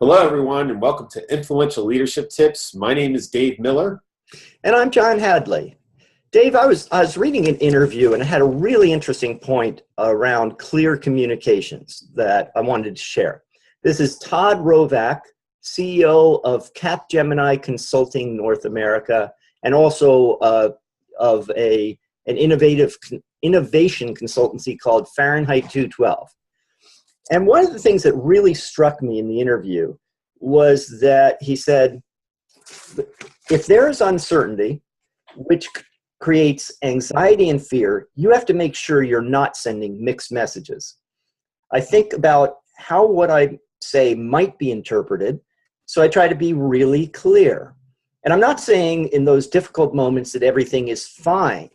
Hello, everyone, and welcome to Influential Leadership Tips. My name is Dave Miller. And I'm John Hadley. Dave, I was reading an interview and it had a really interesting point around clear communications that I wanted to share. This is Todd Rovak, CEO of Capgemini Consulting North America, and also of an innovation consultancy called Fahrenheit 212. And one of the things that really struck me in the interview was that he said, if there is uncertainty, which creates anxiety and fear, you have to make sure you're not sending mixed messages. I think about how what I say might be interpreted, so I try to be really clear. And I'm not saying in those difficult moments that everything is fine,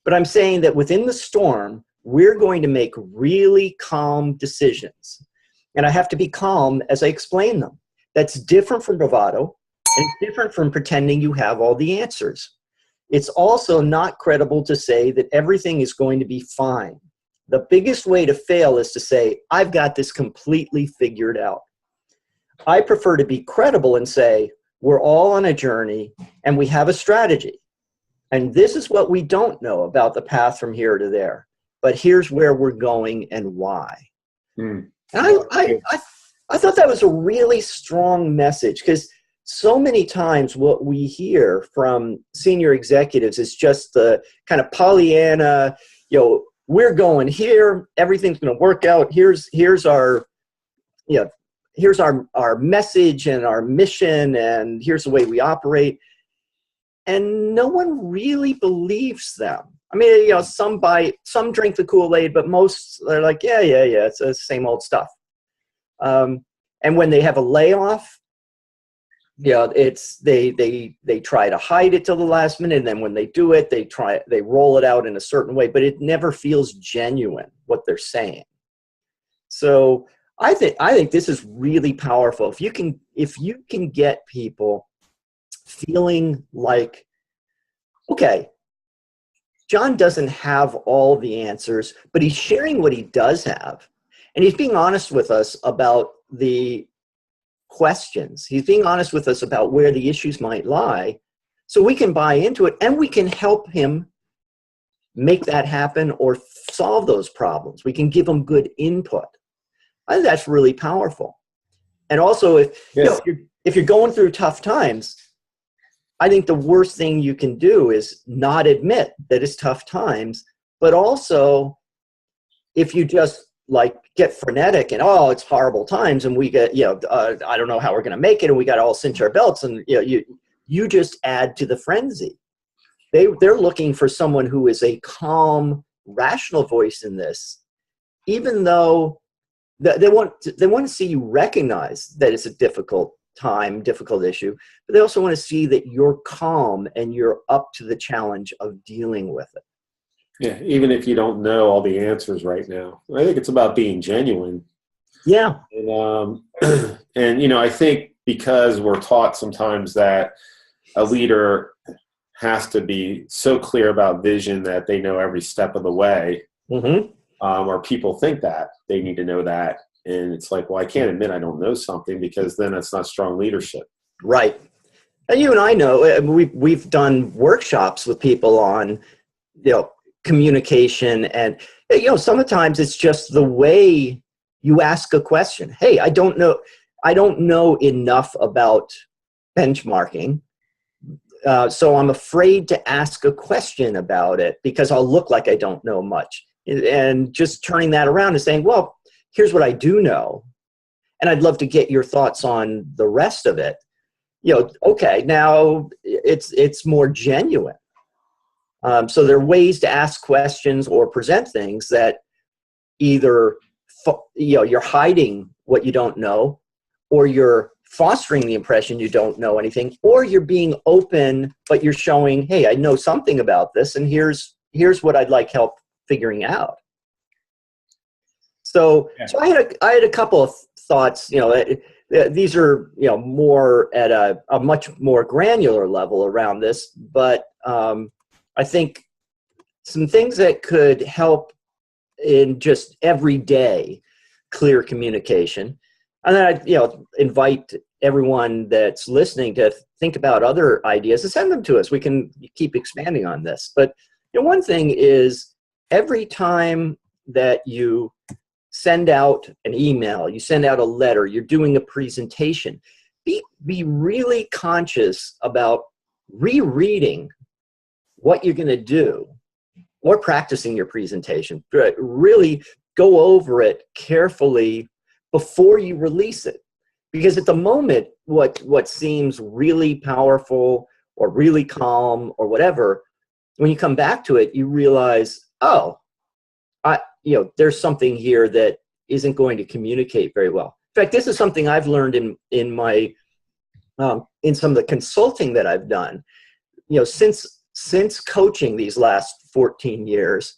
but I'm saying that within the storm, we're going to make really calm decisions. And I have to be calm as I explain them. That's different from bravado and different from pretending you have all the answers. It's also not credible to say that everything is going to be fine. The biggest way to fail is to say, I've got this completely figured out. I prefer to be credible and say, we're all on a journey and we have a strategy. And this is what we don't know about the path from here to there. But here's where we're going and why. And I thought that was a really strong message, because so many times what we hear from senior executives is just the kind of Pollyanna, we're going here, everything's going to work out. Here's our message and our mission, and here's the way we operate. And no one really believes them. I mean, some drink the Kool-Aid, but most they're like, yeah, it's the same old stuff. And when they have a layoff, it's they try to hide it till the last minute, and then when they do it, they roll it out in a certain way, but it never feels genuine what they're saying. So I think this is really powerful. If you can get people feeling like, okay, John doesn't have all the answers, but he's sharing what he does have. And he's being honest with us about the questions. He's being honest with us about where the issues might lie, so we can buy into it and we can help him make that happen or solve those problems. We can give him good input. I think that's really powerful. And also, if you're going through tough times, I think the worst thing you can do is not admit that it's tough times, but also if you just get frenetic and, it's horrible times and we get, I don't know how we're going to make it and we got to all cinch our belts, and you just add to the frenzy. They're looking for someone who is a calm, rational voice in this, even though they want to see you recognize that it's a difficult time, difficult issue, but they also want to see that you're calm and you're up to the challenge of dealing with it. Yeah, even if you don't know all the answers right now. I think it's about being genuine. Yeah. And, I think because we're taught sometimes that a leader has to be so clear about vision that they know every step of the way, or people think that they need to know that. And it's like, well, I can't admit I don't know something, because then that's not strong leadership. Right. And you and I know, we've done workshops with people on, communication, and, sometimes it's just the way you ask a question. Hey, I don't know enough about benchmarking. So I'm afraid to ask a question about it because I'll look like I don't know much. And just turning that around and saying, well, here's what I do know, and I'd love to get your thoughts on the rest of it. Okay, now it's more genuine. So there are ways to ask questions or present things that either you're hiding what you don't know, or you're fostering the impression you don't know anything, or you're being open but you're showing, hey, I know something about this, and here's what I'd like help figuring out. So I had a couple of thoughts. These are more at a much more granular level around this, but I think some things that could help in just everyday clear communication And then I, invite everyone that's listening to think about other ideas and send them to us. We can keep expanding on this. But one thing is, every time that you send out an email, you send out a letter, you're doing a presentation, be really conscious about rereading what you're going to do or practicing your presentation. Really go over it carefully before you release it. Because at the moment, what seems really powerful or really calm or whatever, when you come back to it, you realize, oh, there's something here that isn't going to communicate very well. In fact, this is something I've learned in my in some of the consulting that I've done. Since coaching these last 14 years,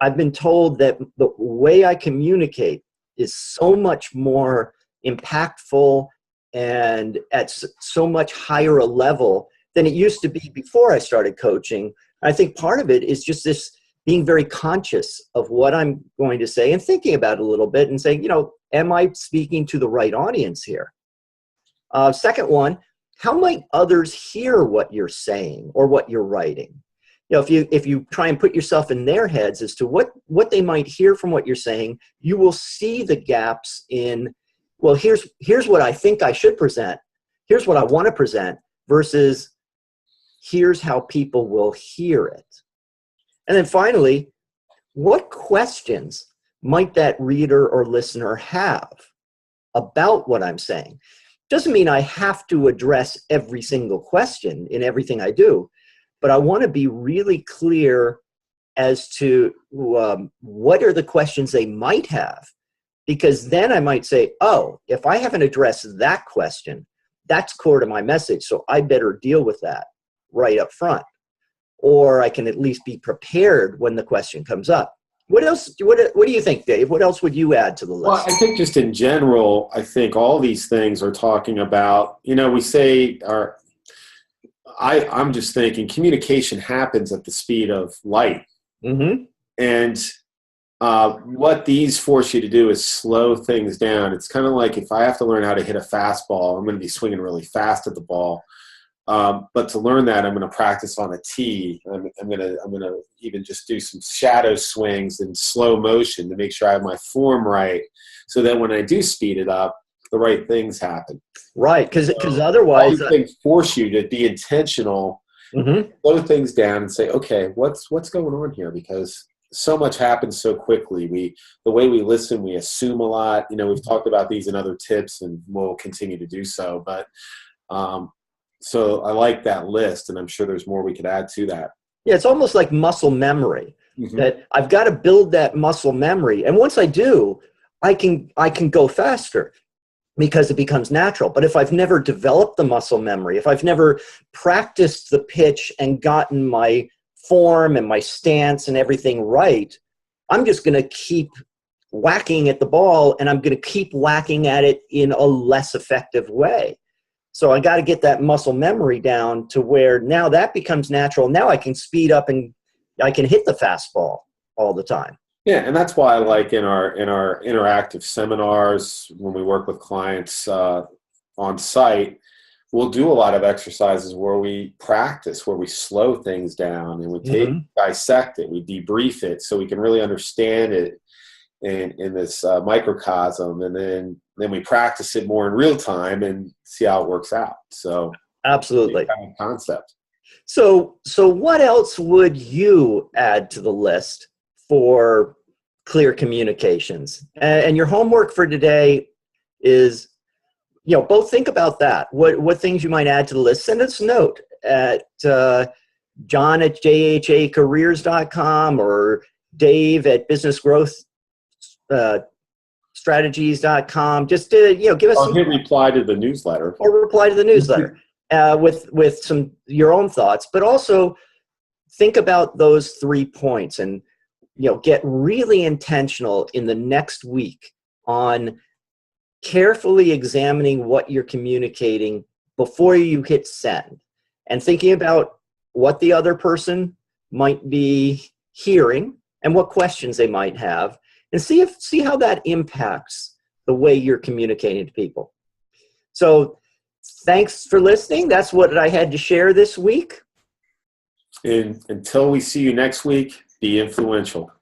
I've been told that the way I communicate is so much more impactful and at so much higher a level than it used to be before I started coaching. I think part of it is just this being very conscious of what I'm going to say and thinking about it a little bit and saying, am I speaking to the right audience here? Second one, how might others hear what you're saying or what you're writing? If you try and put yourself in their heads as to what they might hear from what you're saying, you will see the gaps in, well, here's what I think I should present. Here's what I want to present versus here's how people will hear it. And then finally, what questions might that reader or listener have about what I'm saying? Doesn't mean I have to address every single question in everything I do, but I want to be really clear as to what are the questions they might have, because then I might say, oh, if I haven't addressed that question, that's core to my message, so I better deal with that right up front. Or I can at least be prepared when the question comes up. What else? What do you think, Dave? What else would you add to the list? Well, I think just in general, I think all these things are talking about, we say I'm just thinking communication happens at the speed of light. Mm-hmm. And what these force you to do is slow things down. It's kind of like if I have to learn how to hit a fastball, I'm going to be swinging really fast at the ball. But to learn that, I'm going to practice on a tee. I'm going to even just do some shadow swings in slow motion to make sure I have my form right, so that when I do speed it up, the right things happen. Right, because otherwise, all these things force you to be intentional, mm-hmm. slow things down, and say, okay, what's going on here? Because so much happens so quickly. The way we listen, we assume a lot. We've talked about these in other tips, and we'll continue to do so. But so I like that list, and I'm sure there's more we could add to that. Yeah, it's almost like muscle memory. Mm-hmm. That I've got to build that muscle memory, and once I do, I can go faster because it becomes natural. But if I've never developed the muscle memory, if I've never practiced the pitch and gotten my form and my stance and everything right, I'm just going to keep whacking at the ball, and I'm going to keep whacking at it in a less effective way. So I got to get that muscle memory down to where now that becomes natural. Now I can speed up and I can hit the fastball all the time. Yeah, and that's why I like in our interactive seminars, when we work with clients on site, we'll do a lot of exercises where we practice, where we slow things down and we dissect it, we debrief it so we can really understand it in this microcosm, and then we practice it more in real time and see how it works out. So absolutely, kind of concept. So what else would you add to the list for clear communications? And your homework for today is, both think about that. What things you might add to the list. Send us a note at john@jhacareers.com or dave@businessgrowthstrategies.com. Just to give us Or hit reply to the newsletter. With some your own thoughts, but also think about those 3 points and get really intentional in the next week on carefully examining what you're communicating before you hit send, and thinking about what the other person might be hearing and what questions they might have, and see how that impacts the way you're communicating to people. So thanks for listening. That's what I had to share this week. And until we see you next week, be influential.